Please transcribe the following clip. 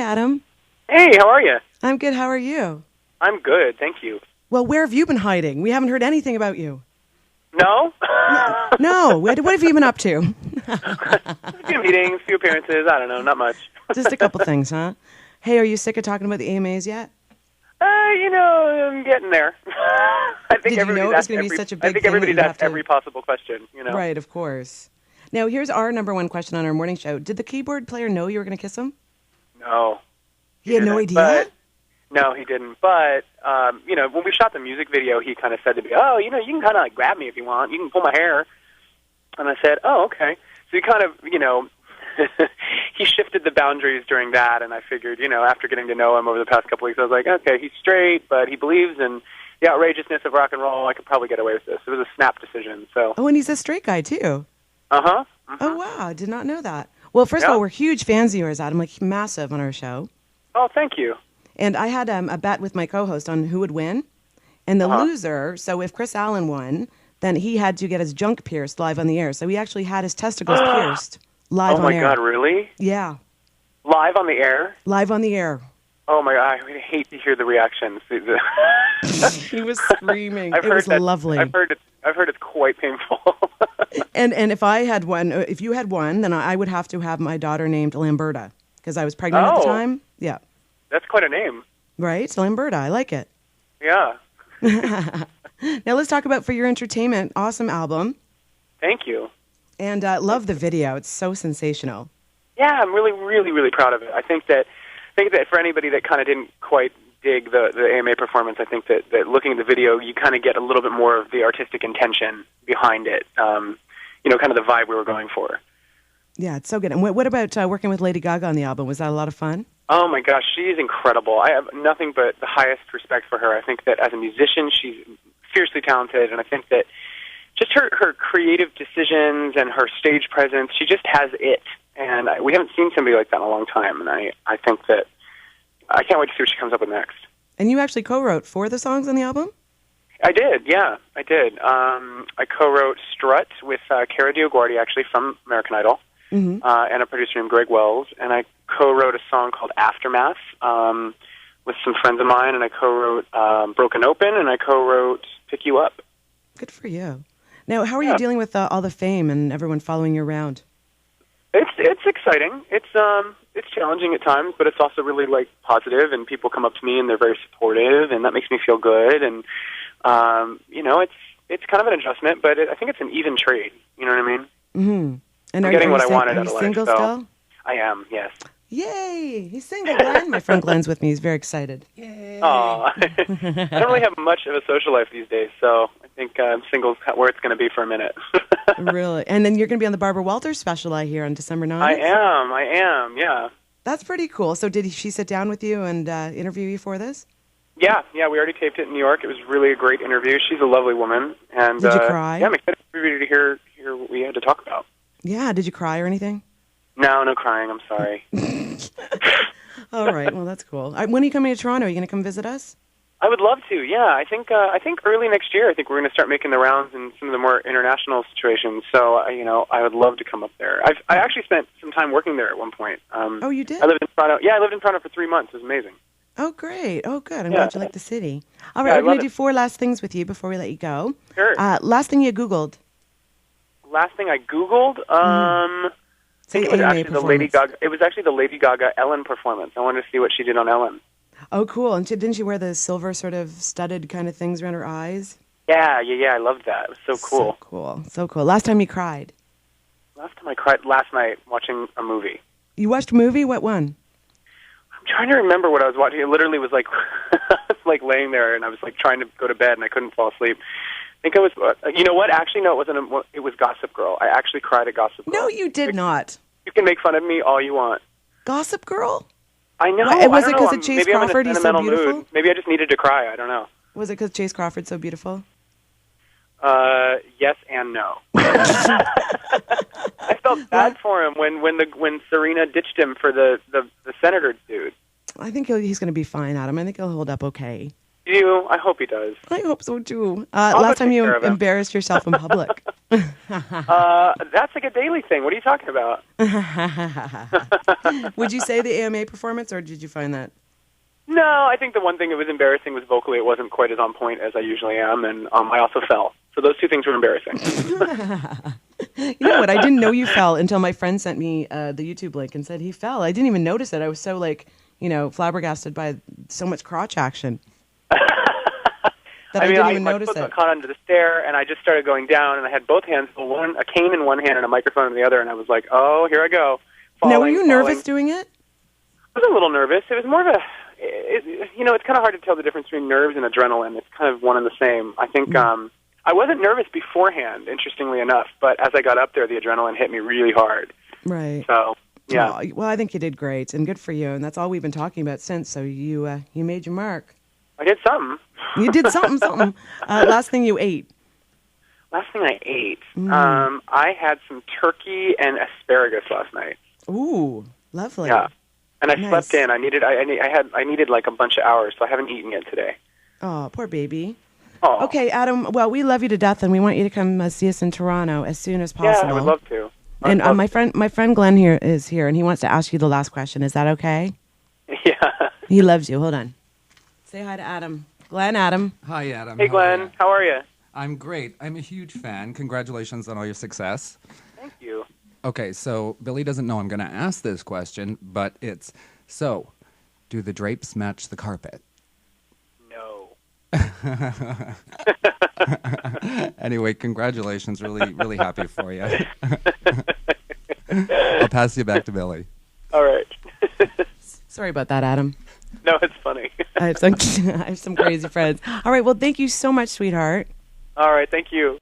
Adam. Hey, how are you? I'm good. How are you? I'm good, thank you. Well, where have you been hiding? We haven't heard anything about you. No? No. What have you been up to? A few meetings, a few appearances, I don't know, not much. Just a couple things, huh? Hey, are you sick of talking about the AMAs yet? I'm getting there. I think Did you know it was going to be such a big thing? I think everybody's asked every possible question, Right, of course. Now, here's our number one question on our morning show. Did the keyboard player know you were going to kiss him? No. He had no idea? No, he didn't. But, when we shot the music video, he kind of said to me, oh, you can kind of like grab me if you want. You can pull my hair. And I said, oh, okay. So he kind of, he shifted the boundaries during that, and I figured, after getting to know him over the past couple weeks, I was like, okay, he's straight, but he believes in the outrageousness of rock and roll. I could probably get away with this. It was a snap decision. So. Oh, and he's a straight guy, too. Uh-huh. Mm-hmm. Oh, wow. I did not know that. Well, first of all, we're huge fans of yours, Adam, like massive on our show. Oh, thank you. And I had a bet with my co-host on who would win. And the loser, so if Chris Allen won, then he had to get his junk pierced live on the air. So he actually had his testicles pierced live on air. Oh, my God, really? Yeah. Live on the air? Live on the air. Oh, my God, I would hate to hear the reactions. He was screaming. It was lovely. I've heard it's quite painful. And if you had won, then I would have to have my daughter named Lamberta because I was pregnant at the time. Yeah. That's quite a name. Right? Lamberta. I like it. Yeah. Now let's talk about For Your Entertainment. Awesome album. Thank you. And love the video. It's so sensational. Yeah, I'm really, really, really proud of it. I think that for anybody that kind of didn't quite dig the AMA performance, I think that looking at the video, you kind of get a little bit more of the artistic intention behind it. Kind of the vibe we were going for. Yeah, it's so good. And what about working with Lady Gaga on the album? Was that a lot of fun? Oh, my gosh, she's incredible. I have nothing but the highest respect for her. I think that as a musician, she's fiercely talented, and I think that just her creative decisions and her stage presence, she just has it. And we haven't seen somebody like that in a long time, and I think that I can't wait to see what she comes up with next. And you actually co-wrote 4 of the songs on the album? I did, yeah, I did. I co-wrote Strut with Cara DioGuardi, actually, from American Idol. Mm-hmm. And a producer named Greg Wells, and I co-wrote a song called Aftermath with some friends of mine, and I co-wrote Broken Open, and I co-wrote Pick You Up. Good for you. Now, how are you dealing with all the fame and everyone following you around? It's exciting. It's challenging at times, but it's also really positive, and people come up to me and they're very supportive, and that makes me feel good. And it's kind of an adjustment, but I think it's an even trade. You know what I mean? Mm-hmm. And I'm getting what I wanted out of life. Are you single still? I am, yes. Yay! He's single, Glenn. My friend Glenn's with me. He's very excited. Yay! Oh, I don't really have much of a social life these days, so I think single's where it's going to be for a minute. Really? And then you're going to be on the Barbara Walters special, I hear, on December 9th? I am, yeah. That's pretty cool. So did she sit down with you and interview you for this? Yeah, we already taped it in New York. It was really a great interview. She's a lovely woman. And did you cry? Yeah, I'm excited for everybody to hear what we had to talk about. Yeah, did you cry or anything? No crying. I'm sorry. All right, well, that's cool. When are you coming to Toronto? Are you going to come visit us? I would love to, yeah. I think early next year, I think we're going to start making the rounds in some of the more international situations. So, I would love to come up there. I actually spent some time working there at one point. Oh, you did? I lived in Toronto. Yeah, I lived in Toronto for 3 months. It was amazing. Oh, great. Oh, good. I'm glad you like the city. All right, we're going to do 4 last things with you before we let you go. Sure. Last thing you Googled. Last thing I Googled? I think it was actually the Lady Gaga. It was actually the Lady Gaga Ellen performance. I wanted to see what she did on Ellen. Oh, cool. And didn't she wear the silver sort of studded kind of things around her eyes? Yeah. I loved that. It was so cool. So cool. Last time you cried? Last time I cried last night watching a movie. You watched a movie? What one? I'm trying to remember what I was watching. It literally was like laying there, and I was trying to go to bed, and I couldn't fall asleep. I think I was, you know what? Actually, no, it wasn't. It was Gossip Girl. I actually cried at Gossip Girl. No, you did not. You can make fun of me all you want. Gossip Girl? I know. Was it because of Chase Crawford? He's so beautiful? Mood. Maybe I just needed to cry. I don't know. Was it because Chase Crawford's so beautiful? Yes and no. I felt bad for him when Serena ditched him for the senator dude. I think he's going to be fine, Adam. I think he'll hold up okay. I hope he does. I hope so too. I'll Last go time take you care of him. embarrassed yourself in public. That's like a daily thing. What are you talking about? Would you say the AMA performance, or did you find that? No, I think the one thing that was embarrassing was vocally it wasn't quite as on point as I usually am, and I also fell. So those two things were embarrassing. You know what? I didn't know you fell until my friend sent me the YouTube link and said he fell. I didn't even notice it. I was so flabbergasted by so much crotch action that I didn't even notice my it. foot got caught under the stair, and I just started going down, and I had both hands, a cane in one hand and a microphone in the other, and I was like, oh, here I go. Now, were you nervous doing it? I was a little nervous. It was more of it's kind of hard to tell the difference between nerves and adrenaline. It's kind of one and the same. I think I wasn't nervous beforehand, interestingly enough, but as I got up there, the adrenaline hit me really hard. Right. So, yeah. Oh, well, I think you did great, and good for you, and that's all we've been talking about since, so you made your mark. I did something. You did something. Last thing you ate? Last thing I ate? I had some turkey and asparagus last night. Ooh, lovely. Yeah. And I Nice. slept in. I needed like a bunch of hours, so I haven't eaten yet today. Oh, poor baby. Oh. Okay, Adam, well, we love you to death, and we want you to come see us in Toronto as soon as possible. Yeah, I would love to. And my friend Glenn is here, and he wants to ask you the last question. Is that okay? Yeah. He loves you. Hold on. Say hi to Adam. Glenn, Adam. Hi, Adam. Hey, How are Glenn. you? How are you? I'm great. I'm a huge fan. Congratulations on all your success. Thank you. Okay, so Billy doesn't know I'm going to ask this question, but it's, so, do the drapes match the carpet? No. Anyway, congratulations. Really, really happy for you. I'll pass you back to Billy. All right. Sorry about that, Adam. No, it's funny. I have some crazy friends. All right, well, thank you so much, sweetheart. All right, thank you.